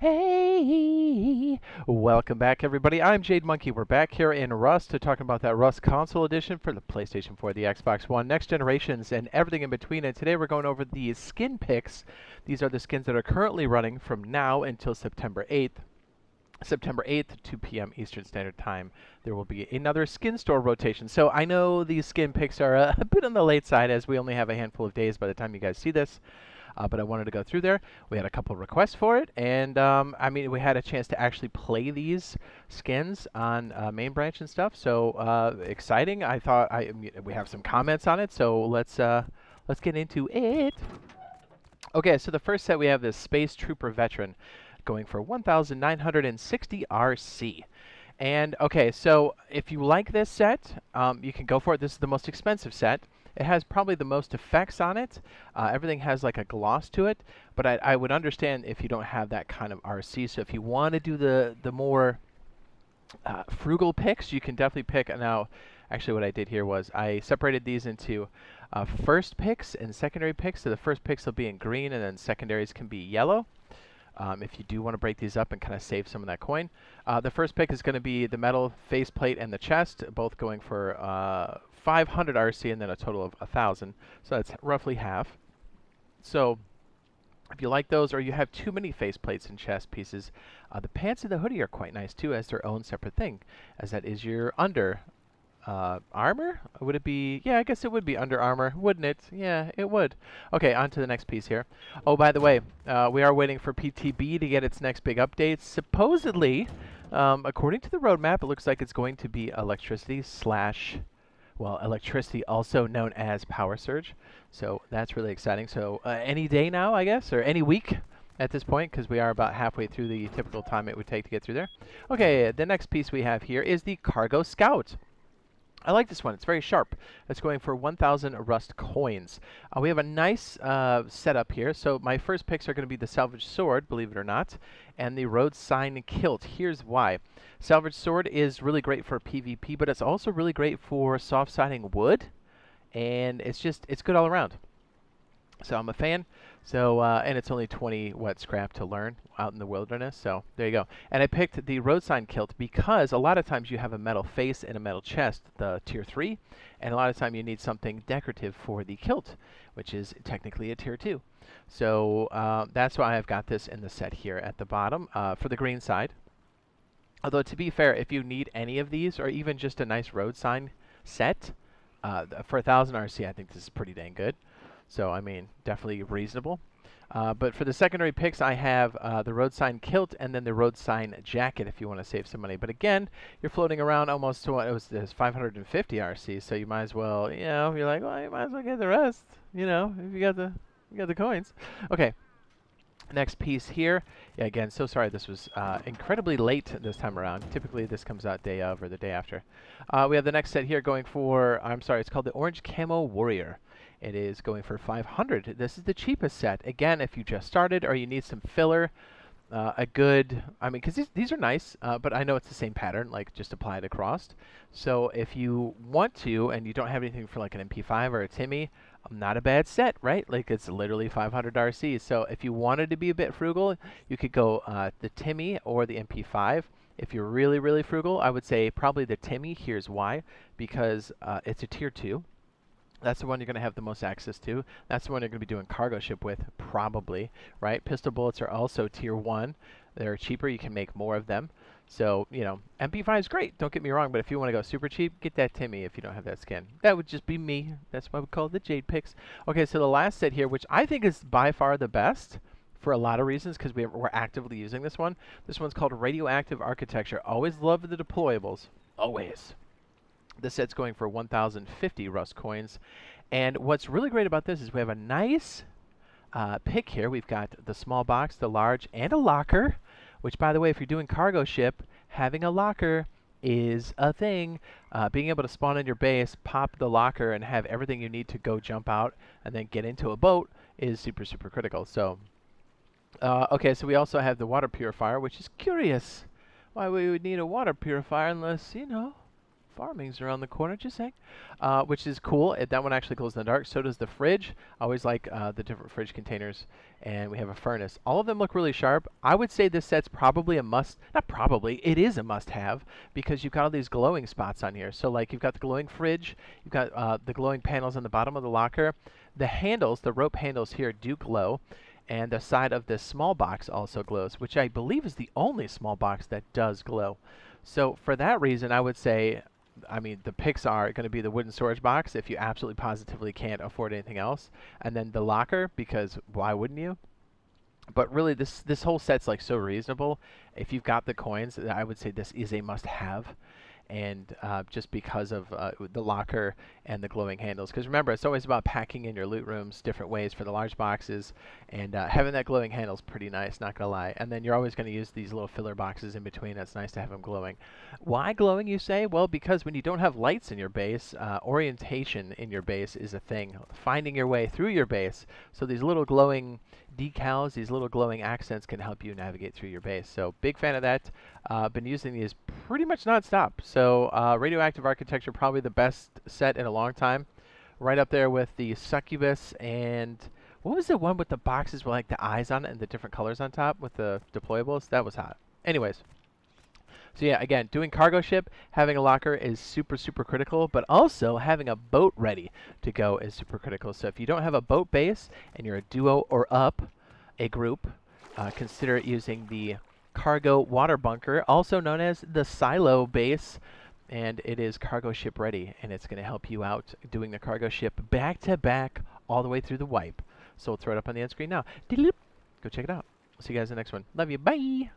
Hey, welcome back everybody. I'm Jade Monkey. We're back here in Rust to talk about that Rust console edition for the PlayStation 4, the Xbox One, next generations, and everything in between. And today we're going over the skin picks. These are the skins that are currently running from now until September 8th. September 8th, 2 p.m. Eastern Standard Time, there will be another skin store rotation. So I know these skin picks are a bit on the late side as we only have a handful of days by the time you guys see this. But I wanted to go through there. We had a couple requests for it, and I mean, we had a chance to actually play these skins on main branch and stuff. So exciting! I thought we have some comments on it, so let's get into it. Okay, so the first set we have this Space Trooper Veteran, going for 1,960 RC. And okay, so if you like this set, you can go for it. This is the most expensive set. It has probably the most effects on it. Everything has like a gloss to it, but I would understand if you don't have that kind of RC. So if you want to do the more frugal picks, you can definitely pick. Now, actually what I did here was I separated these into first picks and secondary picks. So the first picks will be in green, and then secondaries can be yellow. If you do want to break these up and kind of save some of that coin. The first pick is going to be the metal faceplate and the chest, both going for 500 RC and then a total of 1,000. So that's roughly half. So if you like those, or you have too many faceplates and chest pieces, the pants and the hoodie are quite nice too as their own separate thing, as that is your under armor? Would it be? Yeah, I guess it would be under armor, wouldn't it? Yeah, it would. Okay, on to the next piece here. Oh, by the way, we are waiting for PTB to get its next big update. Supposedly, according to the roadmap, it looks like it's going to be electricity also known as power surge. So that's really exciting. So any day now, I guess, or any week at this point, because we are about halfway through the typical time it would take to get through there. Okay, the next piece we have here is the Cargo Scout. I like this one. It's very sharp. It's going for 1,000 Rust coins. We have a nice setup here. So my first picks are going to be the Salvage Sword, believe it or not, and the Road Sign Kilt. Here's why. Salvage Sword is really great for PvP, but it's also really great for soft siding wood, and it's good all around. So I'm a fan. So and it's only 20 scrap to learn out in the wilderness. So there you go. And I picked the road sign kilt because a lot of times you have a metal face and a metal chest, the tier 3, and a lot of time you need something decorative for the kilt, which is technically a tier 2. So that's why I've got this in the set here at the bottom for the green side. Although to be fair, if you need any of these or even just a nice road sign set for 1,000 RC, I think this is pretty dang good. So, I mean, definitely reasonable. But for the secondary picks, I have the road sign kilt and then the road sign jacket if you want to save some money. But again, you're floating around almost to there's 550 RC, so you might as well, you're like, well, you might as well get the rest, if you got the coins. Okay. Next piece here. Yeah, again, so sorry this was incredibly late this time around. Typically this comes out day of or the day after. We have the next set here going for, it's called the Orange Camo Warrior. It is going for 500. This is the cheapest set. Again, if you just started or you need some filler, because these are nice, but I know it's the same pattern, like just apply it across. So if you want to and you don't have anything for like an MP5 or a Timmy, not a bad set, right? Like it's literally 500 RC. So if you wanted to be a bit frugal, you could go the Timmy or the MP5. If you're really, really frugal, I would say probably the Timmy. Here's why. Because it's a tier 2. That's the one you're going to have the most access to. That's the one you're going to be doing cargo ship with, probably, right? Pistol bullets are also tier 1. They're cheaper. You can make more of them. So, MP5 is great. Don't get me wrong, but if you want to go super cheap, get that Timmy if you don't have that skin. That would just be me. That's why we call it the Jade Picks. Okay, so the last set here, which I think is by far the best for a lot of reasons because we're actively using this one. This one's called Radioactive Architecture. Always love the deployables. Always. This set's going for 1,050 Rust coins. And what's really great about this is we have a nice pick here. We've got the small box, the large, and a locker. Which, by the way, if you're doing cargo ship, having a locker is a thing. Being able to spawn in your base, pop the locker, and have everything you need to go jump out and then get into a boat is super, super critical. So, okay, so we also have the water purifier, which is curious. Why we would need a water purifier unless, farming's around the corner, just saying, which is cool. That one actually glows in the dark. So does the fridge. I always like the different fridge containers. And we have a furnace. All of them look really sharp. I would say this set's probably a must, not probably, it is a must-have because you've got all these glowing spots on here. So like you've got the glowing fridge, you've got the glowing panels on the bottom of the locker. The handles, the rope handles here do glow. And the side of this small box also glows, which I believe is the only small box that does glow. So for that reason, I would say, I mean, the picks are going to be the wooden storage box if you absolutely positively can't afford anything else. And then the locker, because why wouldn't you? But really, this whole set's like so reasonable. If you've got the coins, I would say this is a must-have. And just because of the locker and the glowing handles. Because remember, it's always about packing in your loot rooms different ways for the large boxes. And having that glowing handle is pretty nice, not going to lie. And then you're always going to use these little filler boxes in between. It's nice to have them glowing. Why glowing, you say? Well, because when you don't have lights in your base, orientation in your base is a thing. Finding your way through your base. So these little glowing decals, these little glowing accents can help you navigate through your base. So big fan of that. Been using these pretty much non-stop. So Radioactive Architecture, probably the best set in a long time. Right up there with the Succubus and what was the one with the boxes with like the eyes on it and the different colors on top with the deployables? That was hot. Anyways. So yeah, again, doing cargo ship, having a locker is super, super critical, but also having a boat ready to go is super critical. So if you don't have a boat base and you're a duo or up, a group, consider using the cargo water bunker, also known as the silo base, and it is cargo ship ready, and it's going to help you out doing the cargo ship back to back all the way through the wipe. So we'll throw it up on the end screen now. Go check it out. See you guys in the next one. Love you. Bye.